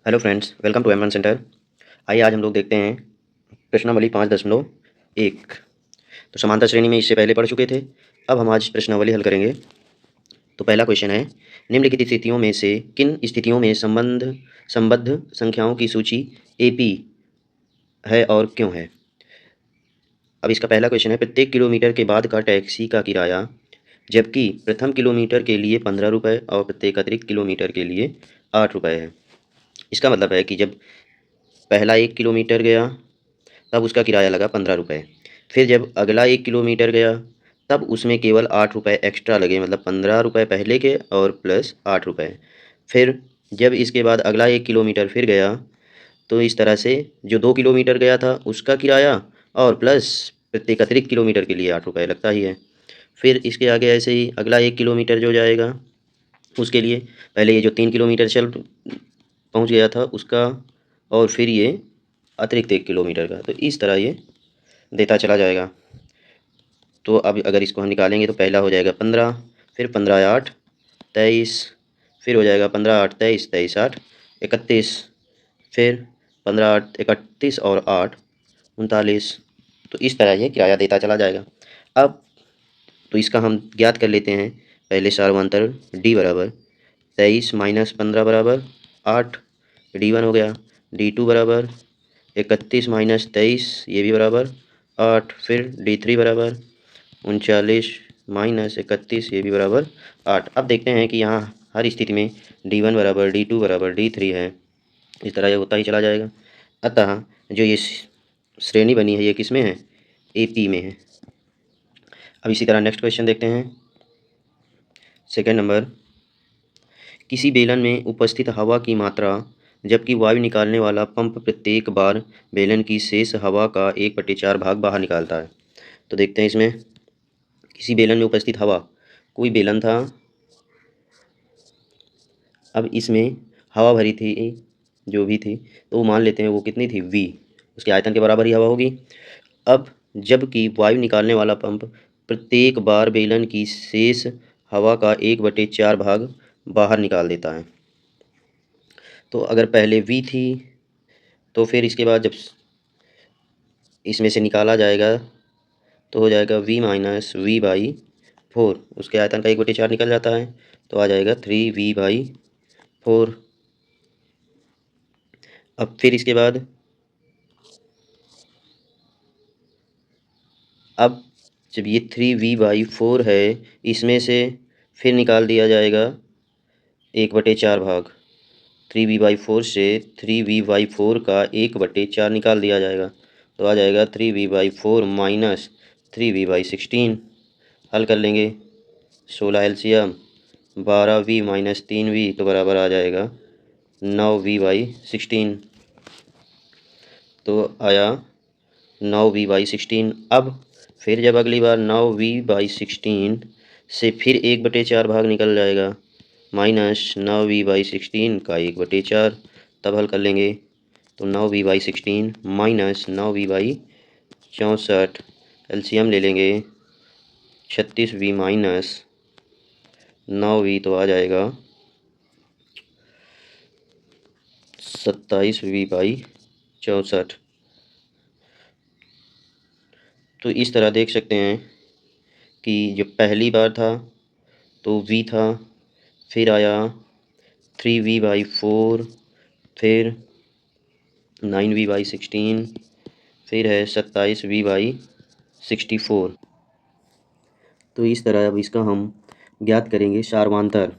Hello friends, welcome to M1 centre. आइए आज हम लोग देखते हैं प्रश्नावली 5.1। तो समांतर श्रेणी में इससे पहले पढ़ चुके थे। अब हम आज प्रश्नावली हल करेंगे। तो पहला क्वेश्चन है, निम्नलिखित स्थितियों में से किन स्थितियों में संबद्ध संख्याओं की सूची AP है और क्यों है। अब इसका पहला क्वेश्चन है, प्रत्येक किलोमीटर के बाद का टैक्सी का किराया जबकि प्रथम किलोमीटर के लिए 15 रुपये और प्रत्येक अतिरिक्त किलोमीटर के लिए 8 रुपये है। इसका मतलब है कि जब पहला 1 किलोमीटर गया तब उसका किराया लगा 15 रुपये। फिर जब अगला 1 किलोमीटर गया तब उसमें केवल 8 रुपये एक्स्ट्रा लगे, मतलब 15 रुपये पहले के और प्लस 8 रुपये। फिर जब इसके बाद अगला 1 किलोमीटर फिर गया तो इस तरह से जो 2 किलोमीटर गया था उसका किराया और प्लस प्रत्येक अतिरिक्त किलोमीटर के लिए 8 रुपये लगता ही है। फिर इसके आगे ऐसे ही अगला 1 किलोमीटर जो जाएगा उसके लिए पहले ये जो 3 किलोमीटर चल पहुंच गया था उसका और फिर ये अतिरिक्त 1 किलोमीटर का, तो इस तरह ये देता चला जाएगा। तो अब अगर इसको हम निकालेंगे तो पहला हो जाएगा 15, फिर 15 8 23, फिर हो जाएगा 15 8 23, 23 8 31, फिर 15 8 31 और 8 39। तो इस तरह ये किराया देता चला जाएगा। अब तो इसका हम ज्ञात कर लेते हैं। पहले सार्वंतर D बराबर 23 माइनस 15 बराबर 8, D1 हो गया। D2 बराबर 31 माइनस 23, ये भी बराबर 8। फिर D3 बराबर 39 माइनस 31, ये भी बराबर 8। अब देखते हैं कि यहाँ हर स्थिति में D1 बराबर D2 बराबर D3 है। इस तरह ये होता ही चला जाएगा। अतः जो ये श्रेणी बनी है ये किस में है, AP में है। अब इसी तरह नेक्स्ट क्वेश्चन देखते हैं। सेकेंड नंबर, किसी बेलन में उपस्थित हवा की मात्रा जबकि वायु निकालने वाला पंप प्रत्येक बार बेलन की शेष हवा का 1/4 भाग बाहर निकालता है। तो देखते हैं इसमें, किसी बेलन में उपस्थित हवा, कोई बेलन था, अब इसमें हवा भरी थी जो भी थी, तो वो मान लेते हैं वो कितनी थी V, उसके आयतन के बराबर ही हवा होगी। अब जबकि वायु निकालने वाला पंप प्रत्येक बार बेलन की शेष हवा का 1/4 भाग बाहर निकाल देता है। तो अगर पहले V थी तो फिर इसके बाद जब इसमें से निकाला जाएगा तो हो जाएगा V माइनस V/4, उसके आयतन का 1/4 निकल जाता है तो आ जाएगा 3V/4। अब फिर इसके बाद अब जब ये 3V/4 है इसमें से फिर निकाल दिया जाएगा 1/4 भाग। 3V/4 से 3V/4 का 1/4 निकाल दिया जाएगा तो आ जाएगा 3V/4 माइनस 3V/16। हल कर लेंगे, 16 एलसीएम 12V माइनस 3V तो बराबर आ जाएगा 9V/16। तो आया 9V/16। अब फिर जब अगली बार 9V/16 से फिर 1/4 भाग निकल जाएगा, माइनस 9V/16 का 1/4, तब हल कर लेंगे तो 9V/16 माइनस 9V/64, एलसीएम ले लेंगे 36V माइनस 9V तो आ जाएगा 27V/64। तो इस तरह देख सकते हैं कि जो पहली बार था तो V था, फिर आया 3V/4, फिर 9V/16, फिर है 27V/64। तो इस तरह अब इसका हम ज्ञात करेंगे सार्वंतर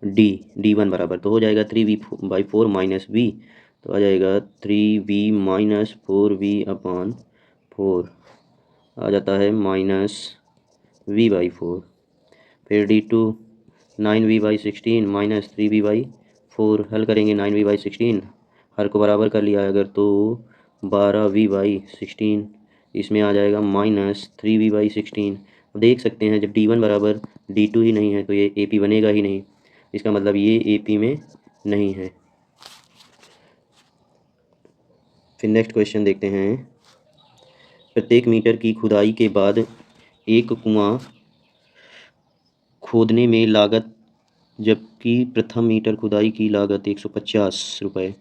D1 बराबर, तो हो जाएगा 3V/4 माइनस V, तो आ जाएगा 3V माइनस 4V/4 आ जाता है माइनस V/4। फिर D2 9V/16 माइनस 3V/4, हल करेंगे 9V/16, हर को बराबर कर लिया है अगर तो 12V/16, इसमें आ जाएगा माइनस 3V/16। अब देख सकते हैं जब D1 बराबर D2 ही नहीं है तो ये AP बनेगा ही नहीं, इसका मतलब ये AP में नहीं है। फिर नेक्स्ट क्वेश्चन देखते हैं। प्रत्येक मीटर की खुदाई के बाद एक कुआं खोदने में लागत जबकि प्रथम मीटर खुदाई की लागत 150 रुपये।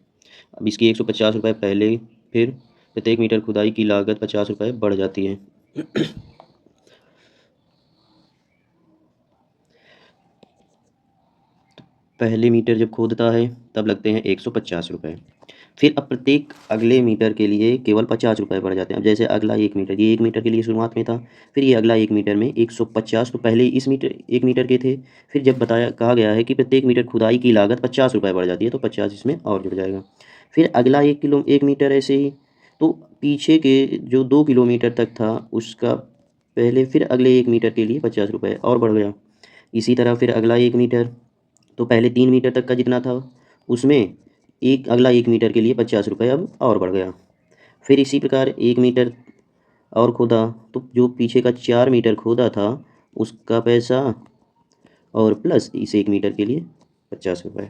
अब इसकी 150 रुपये पहले, फिर प्रत्येक मीटर खुदाई की लागत 50 रुपये बढ़ जाती है। पहले मीटर जब खोदता है तब लगते हैं 150 रुपये। फिर अब प्रत्येक अगले मीटर के लिए केवल 50 रुपये बढ़ जाते हैं। अब जैसे अगला 1 मीटर, ये 1 मीटर के लिए शुरुआत में था, फिर ये अगला 1 मीटर में 150, तो पहले इस मीटर 1 मीटर के थे, फिर जब कहा गया है कि प्रत्येक मीटर खुदाई की लागत 50 रुपये बढ़ जाती है, तो 50 इसमें और जुड़ जाएगा। फिर अगला 1 मीटर ऐसे ही, तो पीछे के जो 2 किलोमीटर तक था उसका पहले, फिर अगले 1 मीटर के लिए 50 रुपये और बढ़ गया। इसी तरह फिर अगला 1 मीटर, तो पहले 3 मीटर तक का जितना था उसमें अगला 1 मीटर के लिए 50 रुपये अब और बढ़ गया। फिर इसी प्रकार 1 मीटर और खोदा, तो जो पीछे का 4 मीटर खोदा था उसका पैसा और प्लस इस 1 मीटर के लिए 50 रुपये।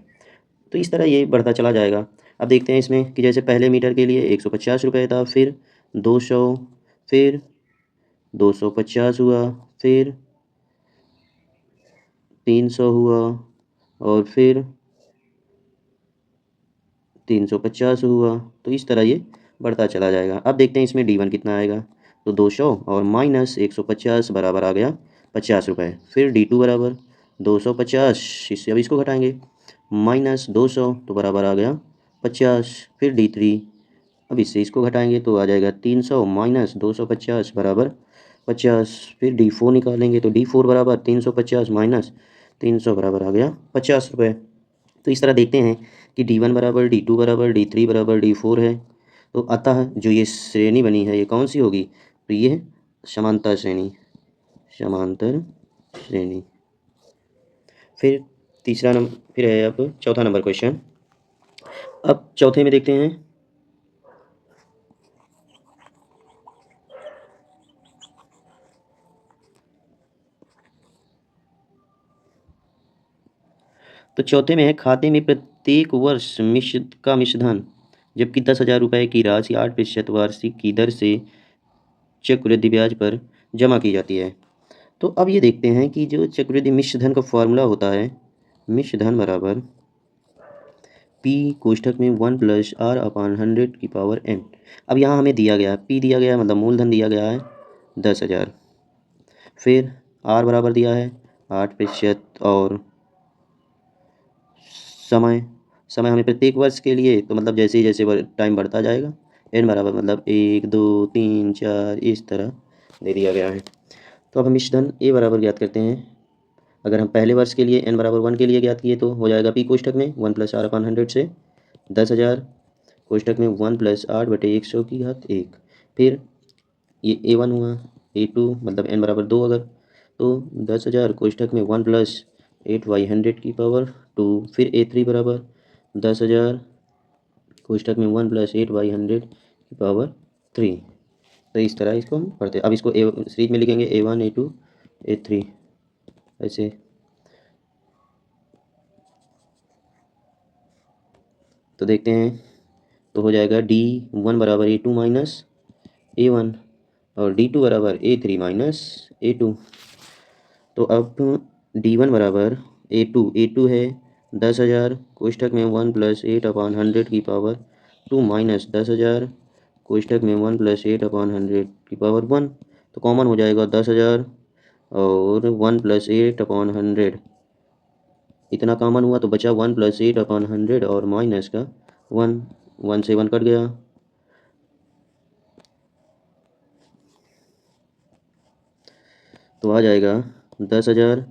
तो इस तरह ये बढ़ता चला जाएगा। अब देखते हैं इसमें कि जैसे पहले मीटर के लिए 150 रुपये था, फिर 200, फिर 250 हुआ, फिर 300 हुआ, और फिर 350 हुआ। तो इस तरह ये बढ़ता चला जाएगा। अब देखते हैं इसमें D1 कितना आएगा। तो 200 और माइनस 150 बराबर आ गया 50 रुपये। फिर D2 बराबर 250, इससे अब इसको घटाएंगे, माइनस 200 तो बराबर आ गया 50। फिर D3, अब इससे इसको घटाएंगे तो आ जाएगा 300 माइनस 250 बराबर 50। फिर D4 निकालेंगे तो D4 बराबर 350 माइनस 300 बराबर आ गया 50 रुपये। तो इस तरह देखते हैं कि D1 बराबर D2 बराबर D3 बराबर D4 है। तो अतः जो ये श्रेणी बनी है ये कौन सी होगी? तो ये है समांतर श्रेणी, समांतर श्रेणी। फिर तीसरा नंबर, फिर है अब चौथा नंबर क्वेश्चन। अब चौथे में देखते हैं, तो चौथे में है खाते में प्रत्येक वर्ष मिश्रधन, जबकि 10,000 रुपये की राशि 8% वार्षिक की दर से चक्रवृद्धि ब्याज पर जमा की जाती है। तो अब ये देखते हैं कि जो चक्रवृद्धि मिश्रधन का फॉर्मूला होता है, मिश्रधन बराबर P कोष्ठक में 1 + R/100 की पावर n। अब यहाँ हमें दिया गया है, P दिया गया है, मतलब मूलधन दिया गया है 10,000, फिर R बराबर दिया है 8%, और समय हमें प्रत्येक वर्ष के लिए, तो मतलब जैसे जैसे टाइम बढ़ता जाएगा, n बराबर मतलब 1 2 3 4 इस तरह दे दिया गया है। तो अब हम मिश्रधन A बराबर ज्ञात करते हैं। अगर हम पहले वर्ष के लिए n बराबर 1 के लिए ज्ञात किए तो हो जाएगा P कोष्ठक में 1 + R/100 से 10,000 कोष्ठक में 1 + 8/100 की घात 1। फिर ये A1 हुआ, A2 मतलब n बराबर 2 अगर, तो 10,000 कोष्ठक में 1 + 8/100 की पावर 2। फिर A3 बराबर 10,000 कोष्ठक में 1 + 8/100 की पावर 3। तो इस तरह इसको हम पढ़ते हैं। अब इसको सीरीज में लिखेंगे A1 A2 A3 ऐसे। तो देखते हैं, तो हो जाएगा D1 बराबर A2 माइनस A1, और D2 बराबर A3 माइनस A2। तो अब D1 बराबर A2 है 10,000 कोष्ठक में 1 + 8/100 की पावर 2 माइनस 10,000 कोष्ठक में 1 + 8/100 की पावर 1। तो कॉमन हो जाएगा 10,000 और 1 + 8/100, इतना कॉमन हुआ तो बचा 1 + 8/100 और माइनस का 1 से 1 कट गया। तो आ जाएगा 10,000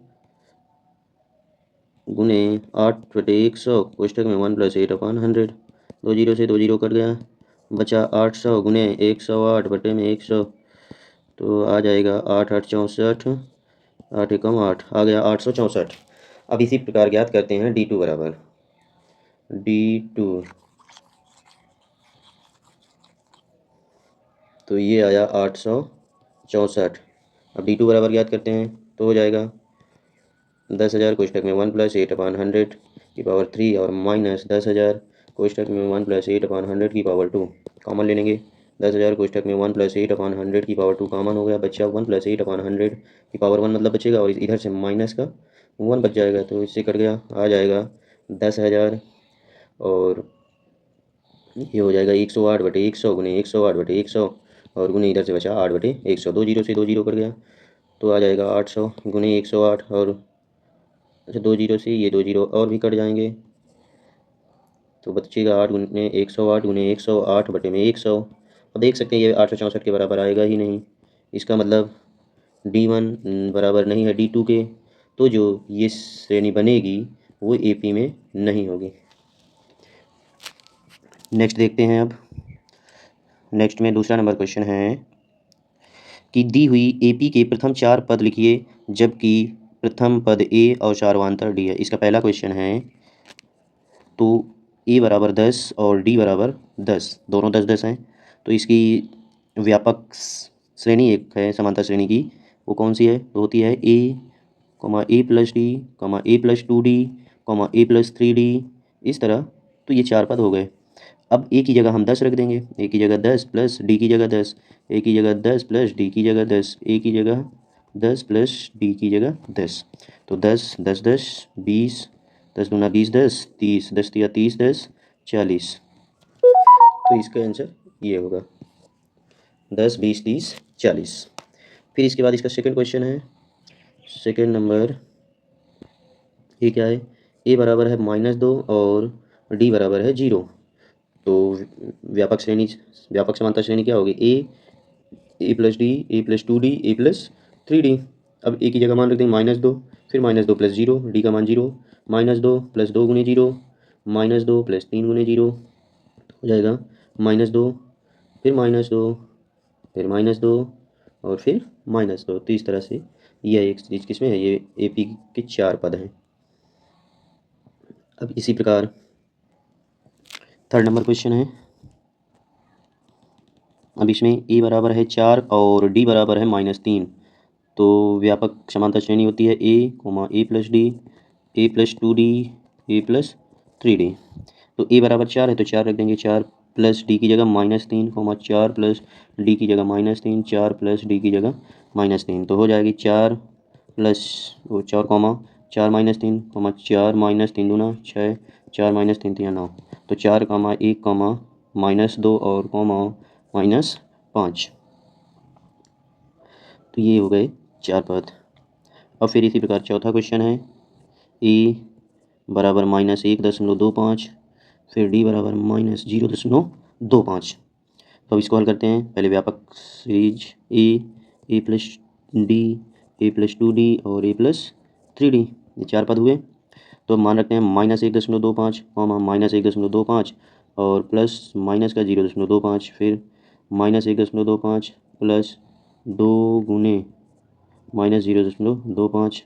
गुने 8/100 कोष्ठक में 1 + 8/100, 2 जीरो से 2 जीरो कट गया, बचा 800 गुने 108 बटे में 100। तो आ जाएगा 8 8 64, 8 एकम 8 आ गया 864। अब इसी प्रकार ज्ञात करते हैं D2 बराबर D2, तो ये आया 864। अब D2 बराबर ज्ञात करते हैं तो हो जाएगा 10,000 कोष्ठक में 1 + 8/100 की पावर 3 और माइनस 10,000 कोष्ठक में 1 + 8/100 की पावर 2। कॉमन ले लेंगे, 10,000 कोष्ठक में 1 + 8/100 की पावर 2 कॉमन हो गया, बचा 1 + 8/100 की पावर 1 मतलब बचेगा, और इधर से माइनस का 1 बच जाएगा, तो इससे कट गया, आ जाएगा 10,000 और ये हो जाएगा 108/100 गुने 108/100 और गुने इधर से बचा 8/100। 2 जीरो से 2 जीरो कट गया, तो आ जाएगा 800 गुने 108 और अच्छा 2 जीरो से ये 2 जीरो और भी कट जाएंगे, तो बचेगा 8 गुने 108 गुने 108/100। अब देख सकते हैं ये 864 के बराबर आएगा ही नहीं, इसका मतलब D1 बराबर नहीं है D2 के, तो जो ये श्रेणी बनेगी वो AP में नहीं होगी। नेक्स्ट देखते हैं। अब नेक्स्ट में दूसरा नंबर क्वेश्चन है कि दी हुई AP के प्रथम 4 पद लिखिए जबकि प्रथम पद A और सार्वधातुक D है। इसका पहला क्वेश्चन है, तो A बराबर 10 और D बराबर 10, दोनों 10-10 हैं, तो इसकी व्यापक श्रेणी एक है समांतर श्रेणी की, वो कौन सी है? तो होती है A+D, A+2D, A+3D, इस तरह। तो ये 4 पद हो गए। अब A की जगह हम 10 रख देंगे, A की जगह 10 प्लस D की जगह 10, A की जगह 10 प्लस D की जगह 10, A की जगह 10 प्लस D की जगह 10, तो 10 10 10 20, 10 दूना 20, 10 30, 10 तिया 30, 10 40, तो इसका आंसर ये होगा 10 20 30 40। फिर इसके बाद इसका सेकंड क्वेश्चन है, सेकंड नंबर ये क्या है? A बराबर है -2 और D बराबर है 0, तो व्यापक समांतर श्रेणी क्या होगी? A+D, A+2D, A+3D। अब A की जगह मान रख देंगे -2, फिर -2 + 0, D का मान 0, -2 + 2 गुने 0, -2 + 3 गुने 0, हो जाएगा -2, फिर -2, फिर -2 और फिर -2। तो इस तरह से यह एक चीज़ किसमें है? ये AP के 4 पद हैं। अब इसी प्रकार थर्ड नंबर क्वेश्चन है। अब इसमें A बराबर है 4 और D बराबर है -3, तो व्यापक समांतर श्रेणी होती है A+D, A+2D, A+3D। तो A बराबर 4 है तो 4 रख देंगे, 4 प्लस D की जगह -3, 4 प्लस D की जगह -3, 4 प्लस D की जगह -3, तो हो जाएगी 4 प्लस 4 4 -3, 4 -3 दूना 6, 4 -3 तिया 9, तो 4 1 -2 और -5, तो ये हो गए 4 पद। अब फिर इसी प्रकार चौथा क्वेश्चन है, A बराबर -1.25, फिर D बराबर -0.25। तो अब इसको हल करते हैं। पहले व्यापक सीरीज A+D, A+2D और A+3D, ये 4 पद हुए। तो मान रखते हैं -1.25, -1.25 और प्लस माइनस का 0.25, फिर -1.25 प्लस 2 गुने -0.25,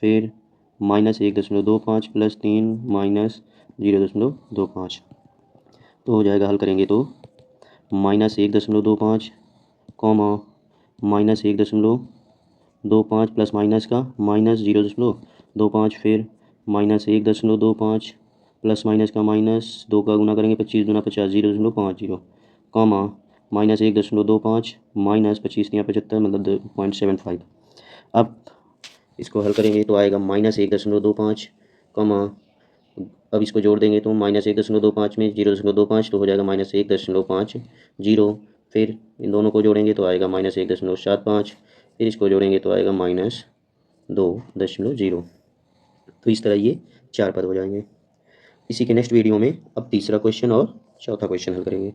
फिर -1.25 प्लस 3 -0.25, तो हो जाएगा, हल करेंगे तो -1.25, -1.25 प्लस माइनस का -0.25, फिर -1.25 प्लस माइनस का -2 का गुना करेंगे 25 दूना 50, 0.50, -1.25 -25 या 75 मतलब 0.75। अब इसको हल करेंगे तो आएगा -1.25, अब इसको जोड़ देंगे तो -1.25 में 0.25, तो हो जाएगा -1.50, फिर इन दोनों को जोड़ेंगे तो आएगा -1.75, फिर इसको जोड़ेंगे तो आएगा -2.0। तो इस तरह ये 4 पद हो जाएंगे। इसी के नेक्स्ट वीडियो में अब तीसरा क्वेश्चन और चौथा क्वेश्चन हल करेंगे।